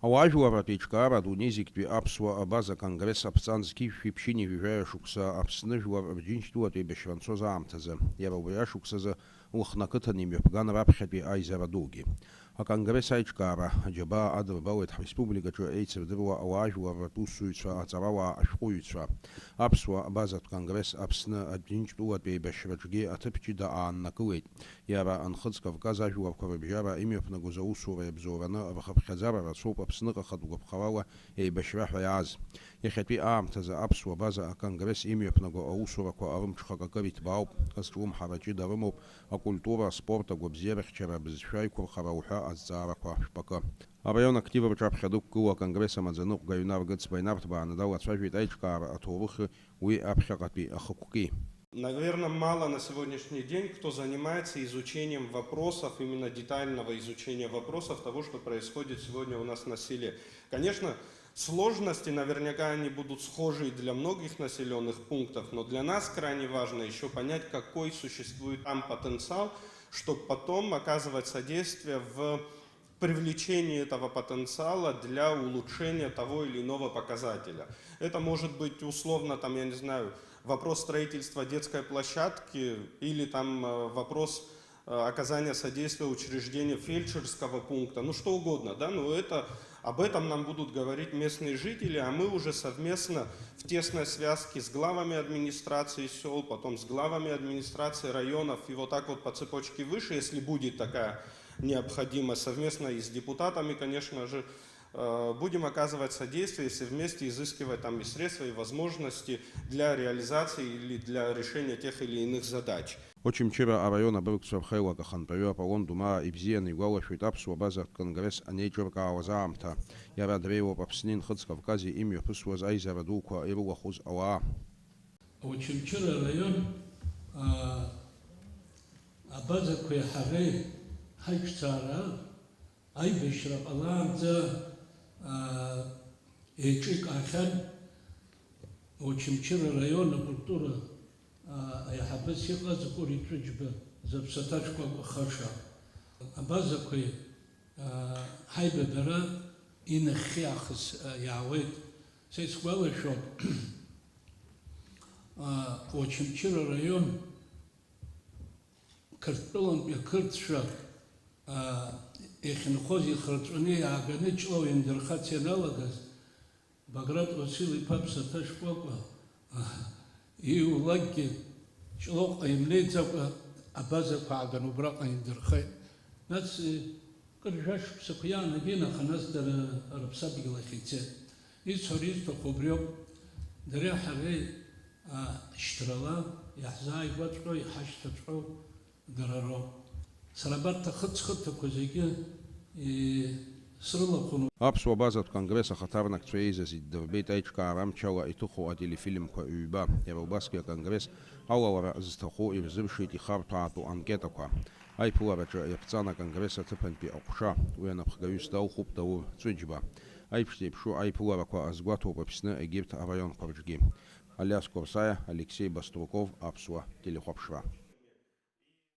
Ауаажәларратә еиҿкаара адунеи зегьтәи аԥсуа абаза конгресс аԥҵанҵгьы шәиԥшьыни жәаҩа шықәса Аԥсны жәлар рџьынџьтәылатә еибашьра анцоз аамҭазы, иара убри ашықәсазы Лыхны ақыҭан имҩаԥган раԥхьатәи аизара дугьы. Аконгресс аиҿкаара аџьабаа адырбалеит ҳреспубликаҿы еицырдыруа ауаажәларратә усзуҩцәа, аҵарауаа, ашәҟәыҩҩцәа. Аԥсуа абазатә конгресс Аԥсны аџьынџьтәылатә еибашьраҿгьы аҭыԥ ҷыда ааннакылеит. Иара Анхыҵ Кавказ ажәларқәа рыбжьара имҩаԥнагоз аусура иабзоураны рхыԥхьаӡара рацәоуп Аԥсныҟа хатә гәаԥхарала еибашьра ҳәа иааз. Иахьатәи аамҭазы аԥсуа база аконгресс имҩаԥнаго аусурақәа арымҽхак акыр иҭбаауп, ҟызҿлымҳара ҷыда рымоуп, акультура, аспорт, агәабзиарахьчара, абызшәа иқәырхара уҳәа азҵаарақәа шәпакы. Араион актив рҿаԥхьа дықәгыло аконгресс амаӡаныҟәгаҩ Наргыц Байнарҭбааны далацәажәеит аиҿкаара аҭоурыхи уи аԥхьаҟатәи ахықәки. Наверное, мало на сегодняшний день кто занимается изучением вопросов, именно детального изучения вопросов того, что происходит сегодня у нас на селе. Конечно, сложности наверняка они будут схожи для многих населенных пунктов, но для нас крайне важно еще понять, какой существует там потенциал, чтобы потом оказывать содействие в привлечении этого потенциала для улучшения того или иного показателя. Это может быть условно, там, я не знаю, вопрос строительства детской площадки или там вопрос оказания содействия учреждению фельдшерского пункта, ну что угодно, да, но об этом нам будут говорить местные жители, а мы уже совместно в тесной связке с главами администрации сел, потом с главами администрации районов и вот так вот по цепочке выше, если будет такая необходимость, совместно и с депутатами, конечно же, будем оказывать содействие, если вместе изыскивать там и средства, и возможности для реализации или для решения тех или иных задач. Очимчира арайон абыргцәа рхеилак ахантәаҩы Аполлон Думаа ибзианы игәалашәоит аԥсуа базатә конгресс анеиҿыркаауаз аамҭа. Иара дреиуоуп Аԥсни Нхыҵ Кавкази имҩаԥысуаз аизара дуқәа ирылахәыз ауаа. Очимчира арайон абазақәеи ҳареи ҳаиҿцаара аибашьра ҟалаанӡа еиҿикаахьан Очимчира арайон акультура аиҳабыс иҟаз Кәырый Ҭәыџьба зыԥсаҭа шкәакәахаша. Абазақәеи ҳаибадара инахьхьиаахыс иаауеит. Са исгәалашәоит Очимчира арайон Қырҭтәылантәи ақырҭцәа иахьынхоз ихырҵәаны иааганы ҷлоу иандырхац ианалагаз Баграт Васил-иԥа Ԥсаҭа Шкәакәа ииулакгьы ҷлоуҟа имнеиӡакәа абазақәа ааганы убраҟа индырхеит. Нас кыр жәашықәсақәа иаанагеит, аха нас дара рыԥсадгьыл ахь ицеит. Исҳәара исҭаху убриоуп, дареи ҳареи шьҭрала иаҳзааигәаҵәҟьоу, иҳашьҭаҵәҟьоу дара роуп. Сара абарҭ ахыҵхыҭақәа зегьы срылахәын. Аԥсуа базатә конгресс ахаҭарнакцәа еизаз иддырбеит аиҿкаара амчала иҭыхо ателефильмқәа ҩба. Иара убасгьы аконгресс алалара зҭаху ирзыршеит ихарҭәаатәу анкетақәа. Аиԥылараҿы иаԥҵан аконгресс аҭыԥантәи аҟәша, уи анапхгаҩыс далхуп Даур Ҵәыџьба. Аиԥш зеиԥшу аиԥыларақәа азгәаҭоуп Аԥсны егьырҭ араионқәа рҿгьы. Алиас Корсаиа, Алексей Баструков, Аԥсуа телехәаԥшра.